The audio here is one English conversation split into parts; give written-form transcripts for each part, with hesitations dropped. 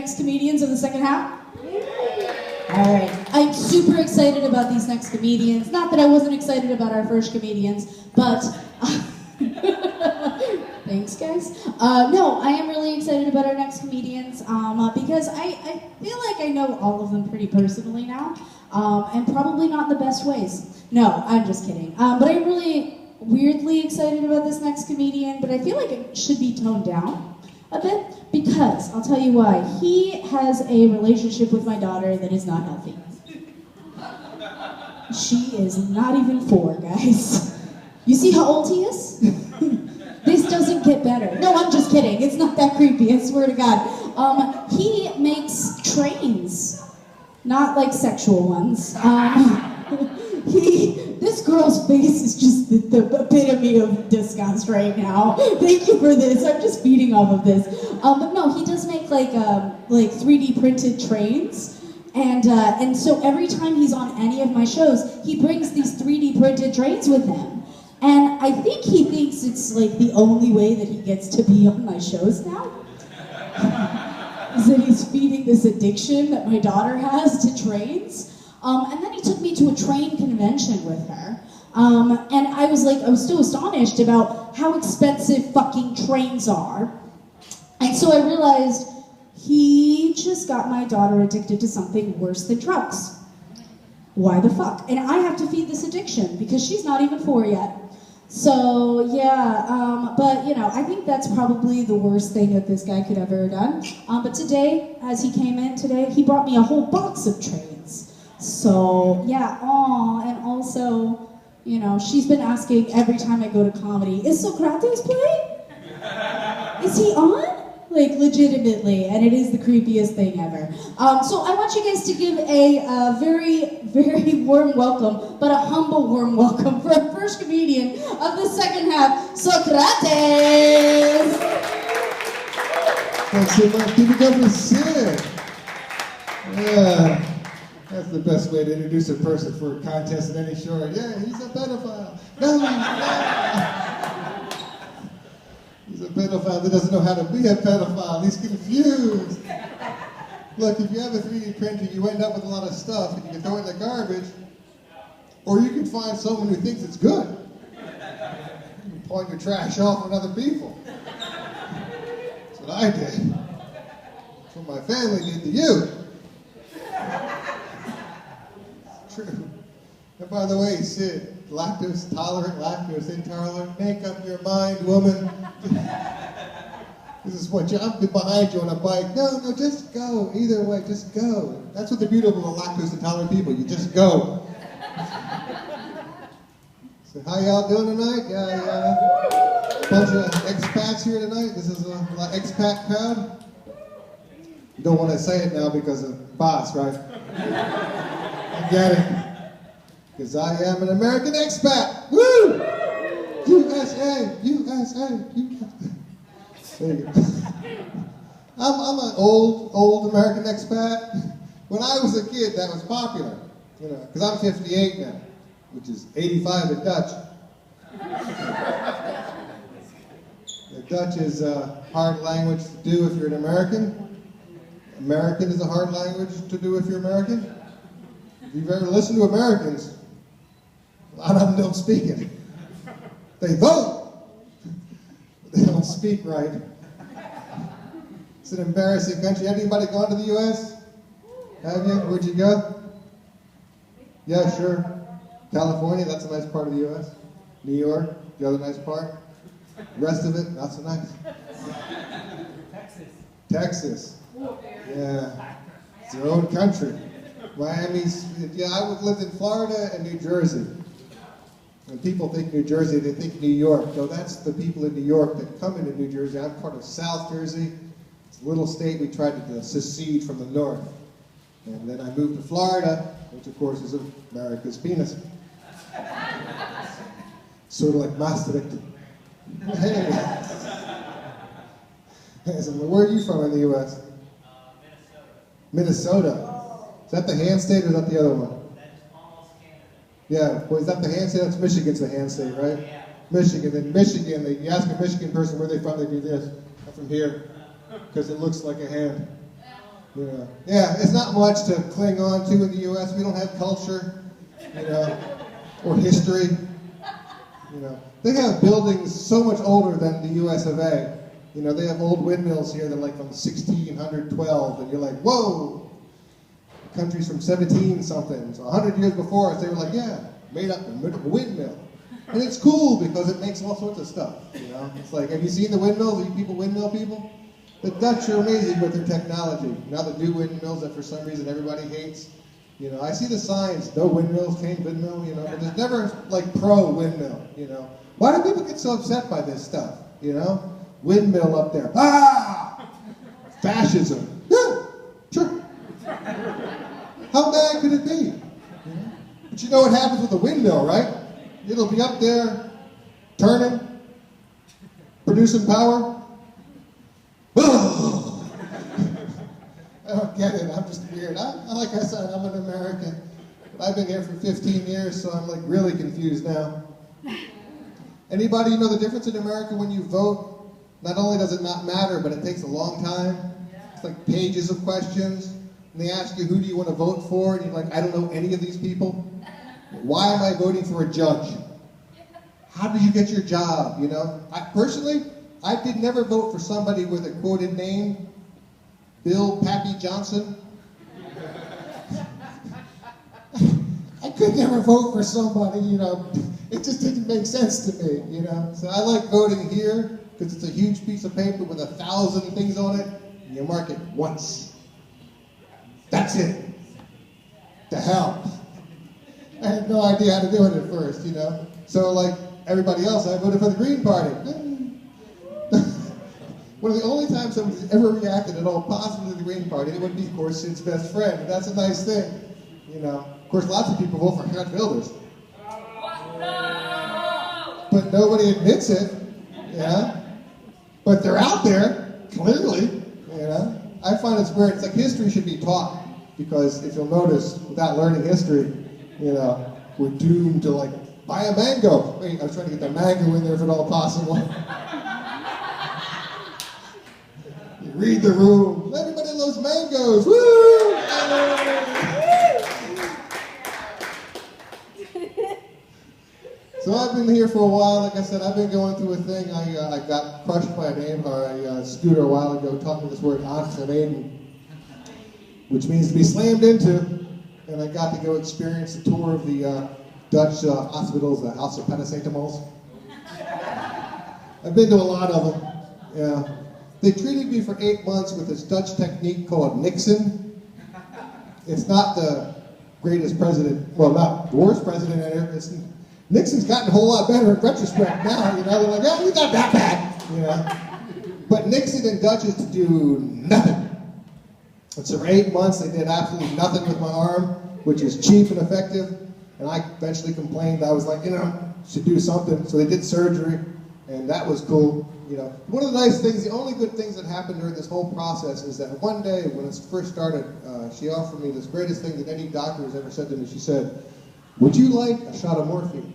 next comedians of the second half? Alright, I'm super excited about these next comedians. Not that I wasn't excited about our first comedians, but... Thanks, guys. No, I am really excited about our next comedians because I feel like I know all of them pretty personally now, and probably not in the best ways. No, I'm just kidding. But I'm really weirdly excited about this next comedian, but I feel like it should be toned down a bit because, I'll tell you why. He has a relationship with my daughter that is not healthy. She is not even 4, guys. You see how old he is? This doesn't get better. No, I'm just kidding. It's not that creepy, I swear to God. He makes trains, not like sexual ones. This girl's face is just the epitome of disgust right now. Thank you for this. I'm just feeding off of this. But no, he does make like 3D printed trains. And so every time he's on any of my shows, he brings these 3D printed trains with him. And I think he thinks it's like the only way that he gets to be on my shows now. Is that he's feeding this addiction that my daughter has to trains. And then he took me to a train convention with her. And I was so astonished about how expensive fucking trains are. And so I realized he just got my daughter addicted to something worse than drugs. Why the fuck? And I have to feed this addiction because she's not even 4 yet. So, yeah, but, you know, I think that's probably the worst thing that this guy could ever have done. But today, as he came in today, he brought me a whole box of trains. So, yeah, and also, you know, she's been asking every time I go to comedy, is Socrates playing? Is he on? Like, legitimately, and it is the creepiest thing ever. So I want you guys to give a very, very warm welcome, but a humble warm welcome for our first comedian of the second half, Socrates! Thanks so much. Keep it up with Sid. Yeah, that's the best way to introduce a person for a contest in any short. Yeah, he's a pedophile. No, he's not. He's a pedophile that doesn't know how to be a pedophile. He's confused. Look, if you have a 3D printer, you end up with a lot of stuff and you can throw it in the garbage, or you can find someone who thinks it's good. You can pawn your trash off on other people. That's what I did. That's what my family did to you. True. And by the way, Sid, lactose tolerant, lactose intolerant, make up your mind, woman. This is what I'm behind you on a bike. No, just go. Either way, just go. That's what the beautiful lactose intolerant people. You just go. So how y'all doing tonight? Yeah. Bunch of expats here tonight. This is an expat crowd. You don't want to say it now because of boss, right? I get it. Because I am an American expat. Woo! USA, USA, USA. There you go. I'm an old American expat. When I was a kid, that was popular. You know, because I'm 58 now, which is 85 in Dutch. The Dutch is a hard language to do if you're an American. American is a hard language to do if you're American. If you've ever listened to Americans, a lot of them don't speak it. They vote, but they don't speak right. It's an embarrassing country. Anybody gone to the U.S.? Have you? Where'd you go? Yeah, sure. California, that's a nice part of the U.S. New York, the other nice part. The rest of it, not so nice. Texas. Yeah. It's their own country. Miami's, yeah, I lived in Florida and New Jersey. When people think New Jersey, they think New York. So that's the people in New York that come into New Jersey. I'm part of South Jersey. It's a little state we tried to secede from the north. And then I moved to Florida, which of course is America's penis. Sort of like Maastricht. Hey. So where are you from in the U.S.? Minnesota. Is that the hand state or is that the other one? Yeah, well, is that the hand state? That's Michigan's the hand state, right? Yeah. Michigan. Then Michigan, you ask a Michigan person where they're from, they do this. I'm from here, because it looks like a hand. Yeah, it's not much to cling on to in the U.S. We don't have culture, or history. They have buildings so much older than the U.S. of A. They have old windmills here that are like from 1612, and you're like, whoa! The country's from 17 something. So 100 years before us, they were like, yeah, made up a windmill. And it's cool because it makes all sorts of stuff, It's like, have you seen the windmills? Are you people windmill people? The Dutch are amazing with their technology. Now the new windmills that for some reason everybody hates. I see the signs, no windmills, can't windmill, but there's never like pro windmill, Why do people get so upset by this stuff, Windmill up there. Ah! Fascism. Yeah, sure. How bad could it be? But you know what happens with a windmill, right? It'll be up there, turning, producing power. I don't get it. I'm just weird. Like I said, I'm an American. I've been here for 15 years, so I'm like really confused now. Anybody know the difference in America when you vote? Not only does it not matter, but it takes a long time. It's like pages of questions. And they ask you, who do you want to vote for? And you're like, I don't know any of these people. Why am I voting for a judge? How did you get your job, I did never vote for somebody with a quoted name. Bill Pappy Johnson. I could never vote for somebody, it just didn't make sense to me, So I like voting here because it's a huge piece of paper with 1,000 things on it, and you mark it once. That's it. To hell. I had no idea how to do it at first, So like everybody else, I voted for the Green Party. One of the only times somebody's ever reacted at all positively to the Green Party, it would be, of course, Sid's best friend. And that's a nice thing, Of course, lots of people vote for Geert Wilders. But nobody admits it, But they're out there, clearly, I find it's weird. It's like history should be taught. Because if you'll notice, without learning history, we're doomed to, like, buy a mango. Wait, I was trying to get the mango in there if at all possible. You read the room. Everybody loves mangoes. Woo! So I've been here for a while. Like I said, I've been going through a thing. I got crushed by a scooter a while ago, talking this word aangereden, which means to be slammed into. And I got to go experience a tour of the Dutch hospitals, the House of Paracetamols. I've been to a lot of them. Yeah. They treated me for 8 months with this Dutch technique called Nixon. It's not the greatest president, well, not the worst president ever. Nixon's gotten a whole lot better in retrospect now. They're like, yeah, he's not that bad. But Nixon and Dutch is to do nothing. And so for 8 months, they did absolutely nothing with my arm, which is cheap and effective. And I eventually complained. I was like, should do something. So they did surgery, and that was cool. One of the nice things, the only good things that happened during this whole process is that one day when it first started, she offered me this greatest thing that any doctor has ever said to me. She said, would you like a shot of morphine?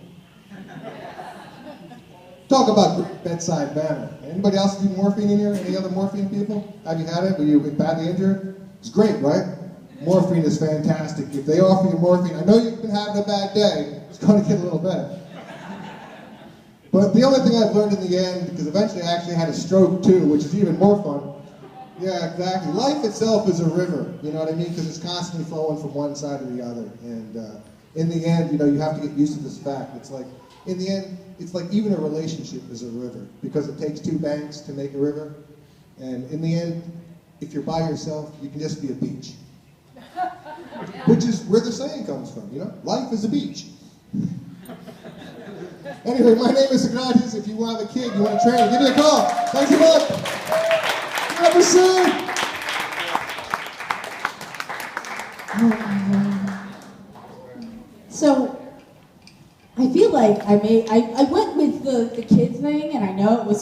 Talk about bedside manner. Anybody else do morphine in here? Any other morphine people? Have you had it? Were you badly injured? It's great, right? Morphine is fantastic. If they offer you morphine, I know you've been having a bad day, it's going to get a little better. But the only thing I've learned in the end, because eventually I actually had a stroke too, which is even more fun. Yeah, exactly. Life itself is a river, you know what I mean? Because it's constantly flowing from one side to the other. And in the end, you have to get used to this fact. It's like, in the end, it's like even a relationship is a river, because it takes 2 banks to make a river. And in the end, if you're by yourself, you can just be a beach. Which is where the saying comes from, Life is a beach. Anyway, my name is Socrates. If you want to have a kid, you want to train, give me a call. Thanks a lot. Never soon. So, I feel like I went with the kids thing, and I know it was